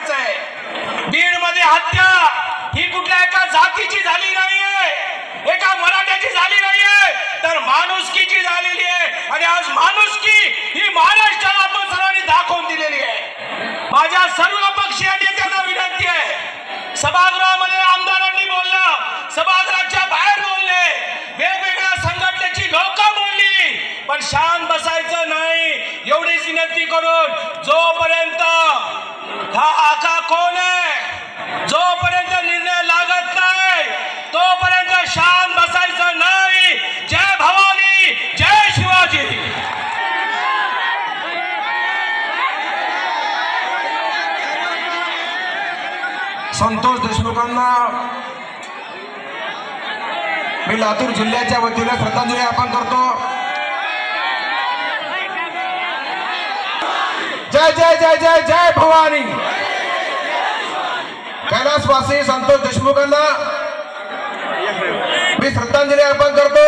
बसायचंय. बीड मध्ये हत्या ही कुठल्या एका जातीची झाली नाहीये, एका मराठ्याची झाली नाहीये, तर माणुसकीची झालेली आहे. आणि आज माणुसकी ही महाराष्ट्राला आपण सर्वांनी दाखवून दिलेली आहे. माझ्या सर्व पक्षीय नेत्यांना विनंती आहे, सभागृहामध्ये आमदारांनी बोललं, सभागृहाच्या बाहेर बोलले, वेगवेगळ्या संघटनेची लोक बोलली, पण शांत बसायचं नाही. एवढीच विनंती करून जोपर्यंत हा आका कोण आहे, जोपर्यंत निर्णय लागत नाही तोपर्यंत शांत बसायचं नाही. जय भवानी, जय शिवाजी. संतोष देशमुखांना मी लातूर जिल्ह्याच्या वतीने श्रद्धांजली अर्पण करतो. जय जय जय जय जय भवानी. कैलासवासी संतोष देशमुखांना मी श्रद्धांजली अर्पण करतो.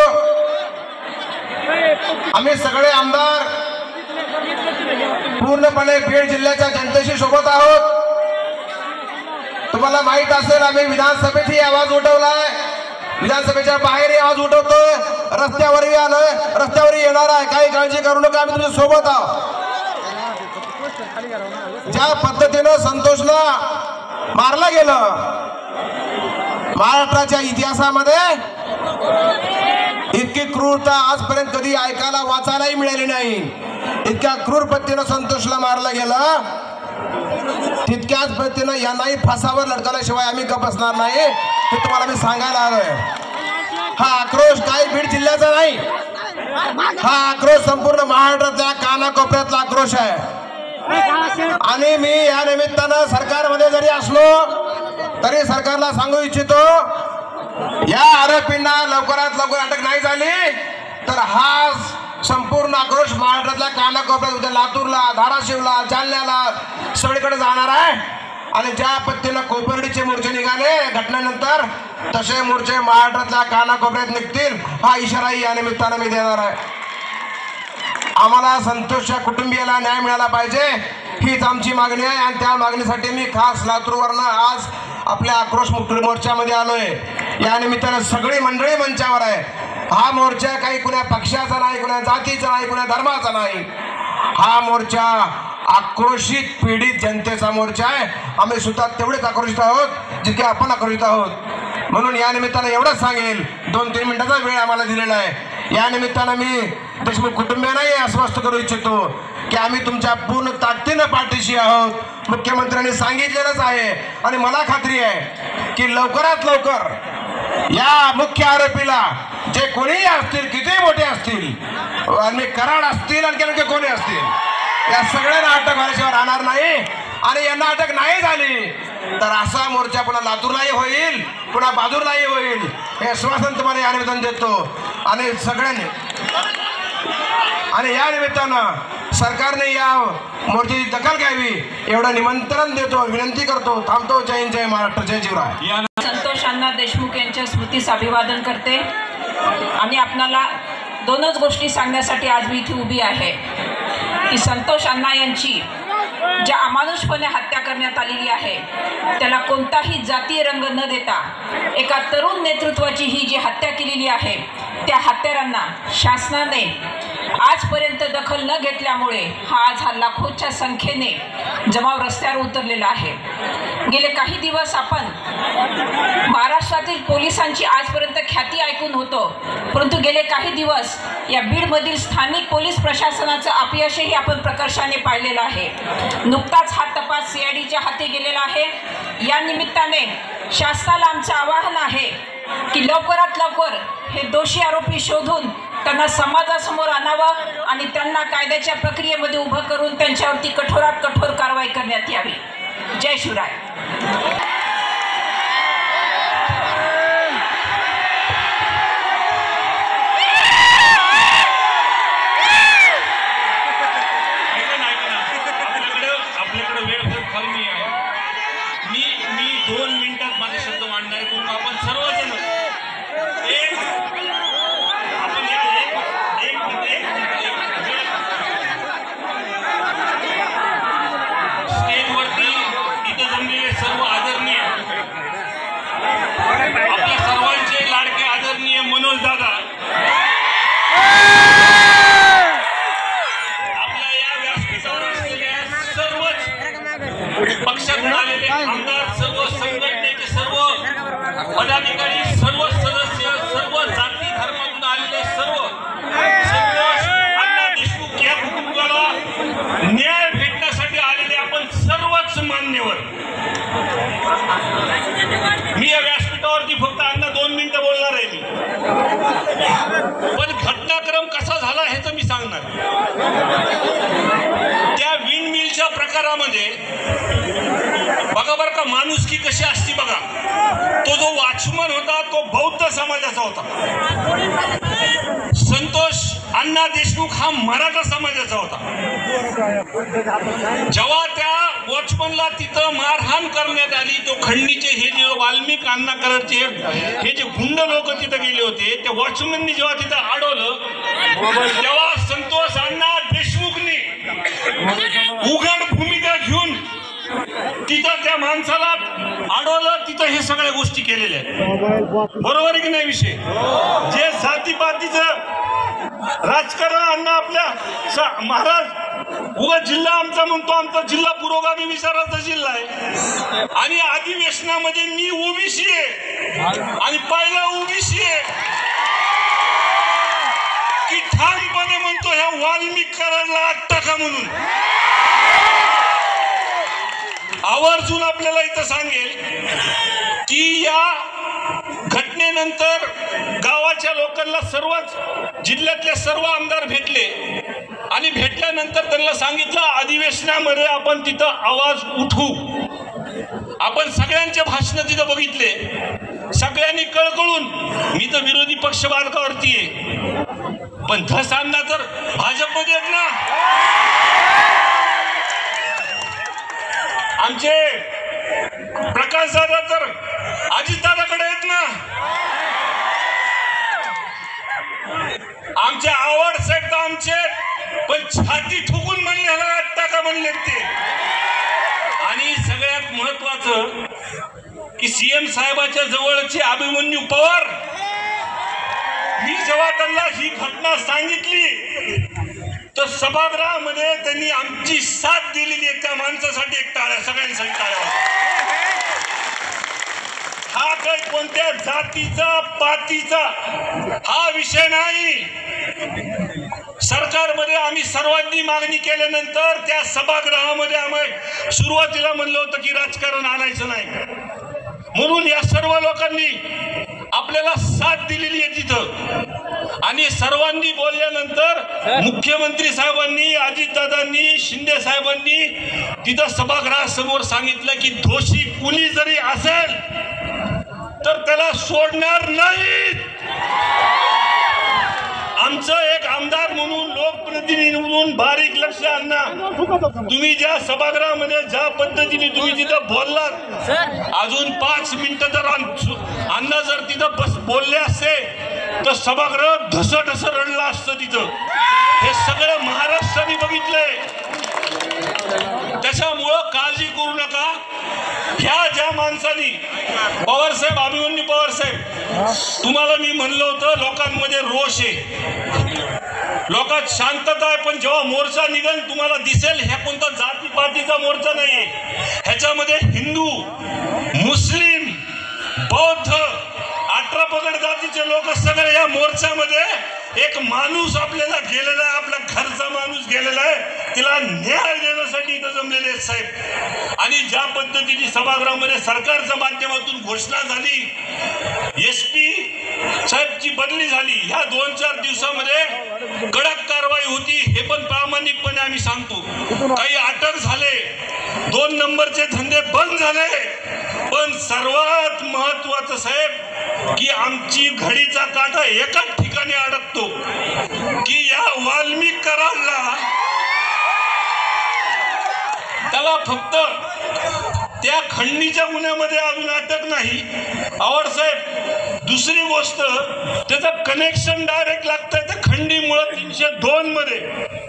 आम्ही सगळे आमदार पूर्णपणे बीड जिल्ह्याच्या जनतेशी सोबत आहोत. तुम्हाला माहित असेल आम्ही विधानसभेतही आवाज उठवलाय, विधानसभेच्या बाहेरही आवाज उठवतोय, रस्त्यावरही आलोय, रस्त्यावरही येणार आहे. काही काळजी करू नका, आम्ही तुमच्या सोबत आहोत. ज्या पद्धतीनं संतोषला मारलं गेलं महाराष्ट्राच्या इतिहासामध्ये इतकी क्रूरता आजपर्यंत कधी ऐकायला वाचायलाही मिळाली नाही. इतक्या क्रूर पद्धतीनं संतोषला मारलं गेलं, तितक्याच पद्धतीनं यांनाही फासावर लटकवल्याशिवाय आम्ही गप्प बसणार नाही, हे तुम्हाला मी सांगायला आलोय. हा आक्रोश काही बीड जिल्ह्याचा नाही, हा आक्रोश संपूर्ण महाराष्ट्रातल्या कानाकोपऱ्यातला आक्रोश आहे. आणि मी या निमित्तानं सरकारमध्ये जरी असलो तरी सरकारला सांगू इच्छितो, या आरोपींना लवकरात लवकर अटक नाही झाली तर हा संपूर्ण आक्रोश महाराष्ट्रातल्या कानाकोपऱ्यात उद्या लातूरला, धाराशिवला, जालन्याला सगळीकडे जाणार आहे. आणि ज्या पद्धतीनं कोपर्डीचे मोर्चे निघाले घटनेनंतर तसे मोर्चे महाराष्ट्रातल्या कानाकोपऱ्यात निघतील, हा इशाराही या निमित्तानं मी देणार आहे. आम्हाला संतोषच्या कुटुंबियाला न्याय मिळाला पाहिजे, हीच आमची मागणी आहे. आणि त्या मागणीसाठी मी खास लातूरवरनं आज आपल्या आक्रोश मोर्चामध्ये आलोय. या निमित्तानं सगळी मंडळी मंचावर आहे. हा मोर्चा काही कुण्या पक्षाचा नाही, कुण्या जातीचा नाही, कुण्या धर्माचा नाही. हा मोर्चा आक्रोशित पीडित जनतेचा मोर्चा आहे. आम्ही सुद्धा तेवढेच आक्रोशित आहोत जितके आपण आक्रोशित आहोत. म्हणून या निमित्तानं एवढंच सांगेल, 2-3 मिनिटाचा वेळ आम्हाला दिलेला आहे. या निमित्तानं मी देशमुख कुटुंबियांनाही आश्वस्त करू इच्छितो की आम्ही तुमच्या पूर्ण ताकदीनं पाठीशी आहोत. मुख्यमंत्र्यांनी सांगितलेलंच आहे आणि मला खात्री आहे की लवकरात लवकर या मुख्य आरोपीला, जे कोणीही असतील, कितीही मोठे असतील, आणि कराड असतील, आणखी कोणी असतील, या सगळ्यांना अटक व्हायशिवाय राहणार नाही. आणि यांना अटक नाही झाली तर असा मोर्चा पुन्हा लातूरलाही होईल, पुन्हा बहादूरलाही होईल, हे आश्वासन तुम्हाला या निमित्तानं देतो. आणि सगळ्यांनी आणि या निमित्तानं सरकारने या मोर्चाची दखल घ्यावी एवढं निमंत्रण देतो, विनंती करतो. थांबतो. जय हिंद, जय महाराष्ट्र, जय शिवराय. संतोष अण्णा देशमुख यांच्या स्मृतीस अभिवादन करते. आणि आपणाला दोनच गोष्टी सांगण्यासाठी आज मी इथे उभी आहे की संतोष अण्णा यांची ज्या अमानुषपणे हत्या करण्यात आलेली आहे, त्याला कोणताही जातीय रंग न देता एका तरुण नेतृत्वाची ही जी हत्या केलेली आहे, त्या हत्यारांना शासनाने आजपर्यंत दखल न घेतल्यामुळे हा लाखोच्या संख्येने जमाव रस्त्यावर उतरलेला आहे. गेले काही दिवस आपण महाराष्ट्रातील पोलिसांची आजपर्यंत ख्याती ऐकून होतो, परंतु गेले काही दिवस या बीडमधील स्थानिक पोलीस प्रशासनाचं अपयशही आपण प्रकर्षाने पाहिलेलं आहे. नुकताच हा तपास CIDच्या हाती गेलेला आहे. या निमित्ताने शासनाला आमचं आवाहन आहे की लवकरात लवकर हे दोषी आरोपी शोधून त्यांना समाजासमोर आणावं आणि त्यांना कायद्याच्या प्रक्रियेमध्ये उभं करून त्यांच्यावरती कठोरात कठोर कारवाई करण्यात यावी. जय शिवराय. मी 2 मिनिटात माझे शब्द मांडणार आहे. आपण सर्वजण स्टेजवरती इथं आपल्या सर्वांचे लाडके आदरणीय मनोज दादा आपल्या या व्यासपीठावर असलेल्या सर्वच पक्षातून आलेले आमदार, सर्व संघटनेचे सर्व पदाधिकारी, सर्व सदस्य, सर्व जाती धर्मातून आलेले सर्व संतोष अण्णा देशमुख या कुटुंबाला न्याय भेटण्यासाठी आलेले आपण सर्वच मान्यवर. मी या व्यासपीठावरती फक्त अण्णा 2 मिनिटं बोलणार आहे. पण घटनाक्रम कसा झाला हे तर मी सांगणार. त्या विंड मिलच्या प्रकारामध्ये बघा बरं का, माणुसकी कशी असती बघा. तो जो वॉचमन होता तो बौद्ध समाजाचा होता. संतोष अण्णा देशमुख हा मराठा समाजाचा होता. जेव्हा त्या वॉचमनला तिथं मारहाण करण्यात आली, तो खंडीचे हे जे वाल्मिक अण्णा कलरचे हे जे गुंड लोक तिथं गेले होते, त्या वॉचमननी जेव्हा तिथं अडवलं तेव्हा संतोष अण्णा देशमुखनी उघड भूमिका घेऊन तिथं त्या माणसाला अडवलं. तिथं हे सगळ्या गोष्टी केलेल्या आहेत. बरोबर आहे की नाही विषय? जे जातीपातीचं राजकारण अण्णा आपल्या महाराज उगा जिल्हा आमचा म्हणतो, आमचा जिल्हा पुरोगामी विचाराचा जिल्हा आहे. आणि अधिवेशनामध्ये मी ओबीसी आहे आणि पहिला ओबीसी आहे की ठामपणे म्हणतो ह्या वाल्मिक करायला 8 टाका म्हणून. आवर्जून आपल्याला इथं सांगेल की या घटनेनंतर गावाच्या लोकांना, सर्वच जिल्ह्यातले सर्व आमदार भेटले आणि भेटल्यानंतर त्यांना सांगितलं अधिवेशनामध्ये आपण तिथं आवाज उठवू. आपण सगळ्यांचे भाषण तिथं बघितले. सगळ्यांनी कळकळून, मी तर विरोधी पक्ष मार्गावरती आहे, पण धस अण्णा तर भाजपमध्ये आहेत ना. आमचे प्रकाश दादा तर अजितदादाकडे आहेत ना. आमचे आवड साहेब तर आमचे, पण छाती ठोकून म्हणले ह्याला 8 टाका म्हणले ते. आणि सगळ्यात महत्वाचं की सीएम साहेबाच्या जवळचे अभिमन्यू पवार, मी जेव्हा त्यांना ही घटना सांगितली तर सभागृहामध्ये त्यांनी आमची साथ दिलेली आहे. त्या माणसासाठी एक टाळ्या, सगळ्यांसाठी टाळ्या. हा काही कोणत्या जातीचा पातीचा हा विषय नाही. सरकारमध्ये आम्ही सर्वांनी मागणी केल्यानंतर त्या सभागृहामध्ये आम्ही सुरुवातीला म्हणलं होतं की राजकारण आणायचं नाही, म्हणून या सर्व लोकांनी आपल्याला साथ दिलेली आहे तिथं. आणि सर्वांनी बोलल्यानंतर मुख्यमंत्री साहेबांनी, अजितदादांनी, शिंदे साहेबांनी तिथं सभागृहासमोर सांगितलं की दोषी कुणी जरी असेल तर त्याला सोडणार नाही. आमचं एक आमदार म्हणून, लोकप्रतिनिधी म्हणून बारीक लक्ष अण्णा, तुम्ही ज्या सभागृहामध्ये ज्या पद्धतीने तुम्ही तिथं बोललात, अजून 5 मिनिटं जर अण्णा जर तिथं बोलले असते तर सभागृह ढसढस रडलं असतं तिथं. हे सगळं महाराष्ट्राने बघितलंय. त्याच्यामुळं काळजी करू नका. ह्या ज्या माणसांनी, पवारसाहेब, अभिमन्यू पवारसाहेब, तुम्हाला मी म्हणलं होतं लोकांमध्ये रोष आहे, लोकात शांतता आहे, पण जेव्हा मोर्चा निघेल तुम्हाला दिसेल ह्या कोणता जातीपातीचा मोर्चा नाहीये. ह्याच्यामध्ये हिंदू, मुस्लिम, बौद्ध, 18 पगड जातीचे लोक सगळे या मोर्चामध्ये. एक माणूस आपल्याला गेलेला आहे, आपला घरचा माणूस गेलेला आहे, तिला न्याय देण्यासाठी इथं जमलेले आहेत साहेब. आणि ज्या पद्धतीने सभागृहामध्ये सरकारच्या माध्यमातून घोषणा झाली, SP साहेबची बदली झाली, ह्या 2-4 दिवसामध्ये कडक कारवाई होती, हे पण प्रामाणिकपणे आम्ही सांगतो. काही अटक झाले, 2 नंबरचे धंदे बंद झाले, पण सर्वात महत्वाचं साहेब की आमची घडीचा काटा एकाच ठिकाणी अडकतो की या वाल्मिक कराडला त्याला फक्त त्या खंडीच्या गुन्ह्यामध्ये अजून अटक नाही. आवड साहेब, दुसरी गोष्ट त्याचं कनेक्शन डायरेक्ट लागतंय त्या खंडीमुळे 302 मध्ये.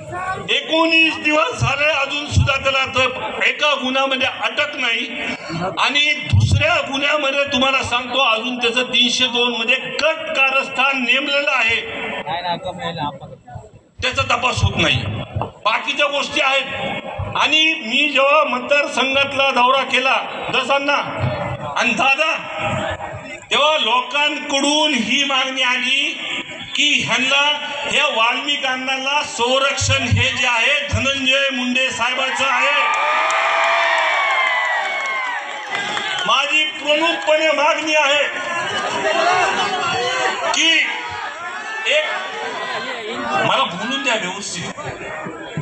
19 दिवस झाले अजून सुद्धा त्याला एका गुन्ह्यामध्ये अटक नाही आणि दुसऱ्या गुन्ह्यामध्ये तुम्हाला सांगतो अजून त्याचं 302 मध्ये कट कारस्थान नेमलेलं आहे, त्याचा तपास होत नाही. बाकीच्या गोष्टी आहेत. आणि मी जेव्हा मतदारसंघातला दौरा केला दसांना आणि दादा, तेव्हा लोकांकडून ही मागणी आली की ह्यांना ह्या वाल्मिकांना संरक्षण हे जे आहे धनंजय मुंडे साहेबांचं आहे. माझी प्रमुखपणे मागणी आहे की एक मला बोलून द्या व्यवस्थित.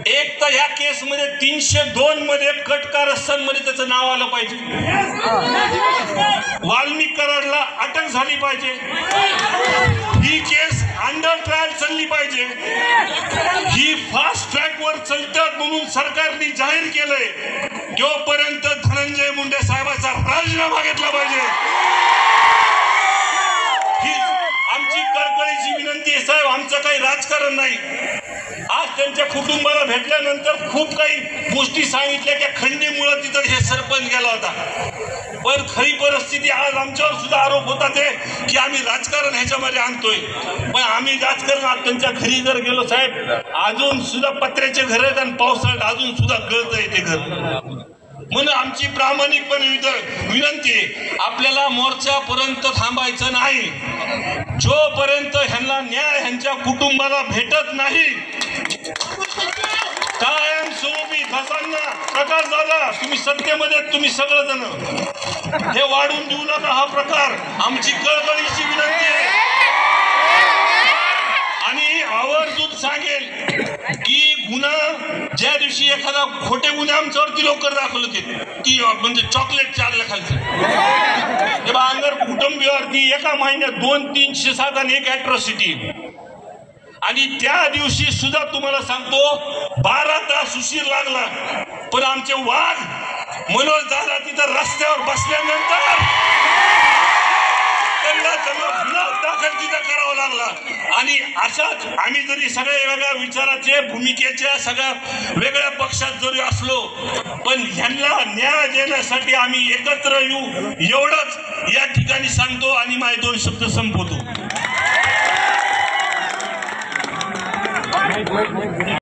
एक तर या केसमध्ये 302 मध्ये कट कारस्थानमध्ये त्याचं नाव आलं पाहिजे, वाल्मिक कराडला अटक झाली पाहिजे, ही केस अंडर ट्रायल चालली पाहिजे, ही फास्ट ट्रॅक वर चालतात म्हणून सरकारने जाहीर केलंय. जोपर्यंत धनंजय मुंडे साहेबांचा राजीनामा घेतला पाहिजे, ही आमची कळकळीची विनंती आहे. साहेब, आमचं काही राजकारण नाही. आज त्यांच्या कुटुंबाला भेटल्यानंतर खूप काही गोष्टी सांगितल्या की खंडीमुळे तिथं हे सरपंच गेला होता, पण खरी परिस्थिती आज आमच्यावर सुद्धा आरोप होता ते की आम्ही राजकारण ह्याच्यामध्ये आणतोय. पण आम्ही राजकारणात त्यांच्या घरी जर गेलो साहेब, अजून सुद्धा पत्र्याचे घर आहेत आणि पावसाळ्यात अजून सुद्धा गळत आहे ते घर. म्हणून आमची प्रामाणिकपणे विनंती आहे, आपल्याला मोर्चापर्यंत थांबायचं नाही. जोपर्यंत ह्यांना न्याय ह्यांच्या कुटुंबाला भेटत नाही, कायमस्वरूपी धसांना प्रकार झाला. तुम्ही सत्तेमध्ये तुम्ही सगळेजण हे वाढून देऊ नका हा प्रकार. आमची कळकळीची विनंती आहे. आणि आवर्जून सांगेल की गुन्हा ज्या दिवशी एखादा खोटे गुन्हे आमच्यावरती लवकर दाखल होते, ती म्हणजे चॉकलेट चारल्या खालचं तेव्हा अंगर कुटुंबीवरती एका महिन्यात 2, 307 आणि 1 ॲट्रॉसिटी. आणि त्या दिवशी सुद्धा तुम्हाला सांगतो 12 तास उशीर लागला, पण आमचे वाघ मनोज दादा तिथं रस्त्यावर बसल्यानंतर त्यांना गुन्हा दाखल तिथं करावा लागला. आणि अशाच आम्ही जरी सगळ्या वेगळ्या विचाराचे भूमिकेच्या सगळ्या वेगळ्या पक्षात जरी असलो, पण ह्यांना न्याय देण्यासाठी आम्ही एकत्र येऊ एवढंच या ठिकाणी सांगतो आणि माझे 2 शब्द संपवतो.